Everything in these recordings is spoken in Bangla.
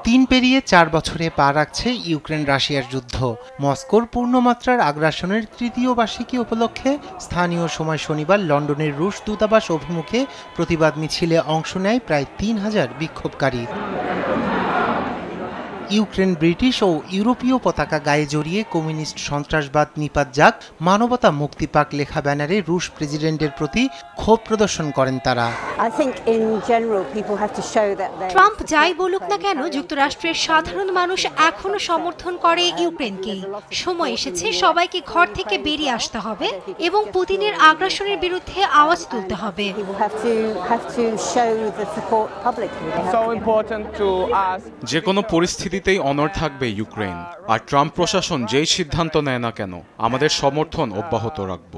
3 পেরিয়ে 4 বছরে পা রাখছে ইউক্রেন রাশিয়ার যুদ্ধ। মস্কোর পূর্ণমাত্রার আগ্রাসনের তৃতীয় বার্ষিকী উপলক্ষে স্থানীয় সময় শনিবার লন্ডনের রুশ দূতাবাস অভিমুখে প্রতিবাদ মিছিলে অংশ নেয় প্রায় 3000 বিক্ষোভকারী। ইউক্রেন ব্রিটিশ ও ইউরোপীয় পতাকা গায়ে জড়িয়ে কমিউনিস্ট সন্ত্রাসবাদ নিপাত যাক, মানবতা মুক্তি পাক লেখা ব্যানারে রুশ প্রেসিডেন্টের প্রতি ক্ষোভ প্রদর্শন করেন তারা। ট্রাম্প যাই বলুক না কেন, যুক্তরাষ্ট্রের সাধারণ মানুষ এখনো সমর্থন করে ইউক্রেনকে। সময় এসেছে সবাইকে ঘর থেকে বেরিয়ে আসতে হবে এবং পুতিনের আগ্রাসনের বিরুদ্ধে আওয়াজ তুলতে হবে। যে কোনো পরিস্থিতিতেই অনড় থাকবে ইউক্রেন, আর ট্রাম্প প্রশাসন যেই সিদ্ধান্ত নেয় না কেন আমাদের সমর্থন অব্যাহত রাখব।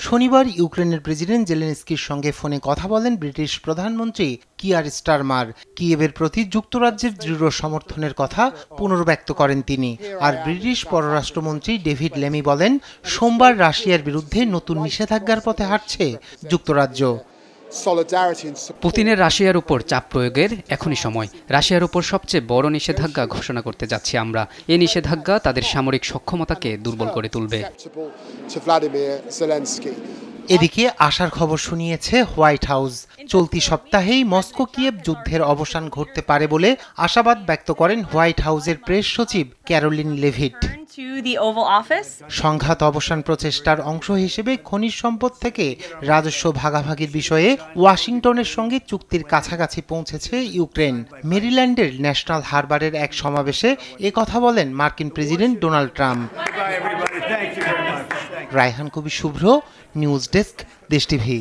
শনিবার ইউক্রেনের প্রেসিডেন্ট জেলেনস্কির সঙ্গে ফোনে কথা বলেন ব্রিটিশ প্রধানমন্ত্রী কিয়ার স্টারমার। কিয়েভের প্রতি যুক্তরাজ্যের দৃঢ় সমর্থনের কথা পুনর্ব্যক্ত করেন তিনি। আর ব্রিটিশ পররাষ্ট্রমন্ত্রী ডেভিড লেমি বলেন, সোমবার রাশিয়ার বিরুদ্ধে নতুন নিষেধাজ্ঞার পথে হাঁটছে যুক্তরাজ্য। পুতিনের রাশিয়ার উপর চাপ প্রয়োগের এখনই সময়। রাশিয়ার উপর সবচেয়ে বড় নিষেধাজ্ঞা ঘোষণা করতে যাচ্ছি আমরা। এই নিষেধাজ্ঞা তাদের সামরিক সক্ষমতাকে দুর্বল করে তুলবে। এদিকে আশার খবর শুনিয়েছে হোয়াইট হাউস। চলতি সপ্তাহেই মস্কো কিয়েভ যুদ্ধের অবসান ঘটতে পারে বলে আশাবাদ ব্যক্ত করেন হোয়াইট হাউসের প্রেস সচিব ক্যারোলিন লেভিট। সংঘাত অবসান প্রচেষ্টার অংশ হিসেবে খনিজ সম্পদ থেকে রাজস্ব ভাগাভাগির বিষয়ে ওয়াশিংটনের সঙ্গে চুক্তির কাছাকাছি পৌঁছেছে ইউক্রেন। মেরিল্যান্ডের ন্যাশনাল হারবারের এক সমাবেশে একথা বলেন মার্কিন president Donald Trump. Raihan Kobi Shuvro, news desk, Desh TV.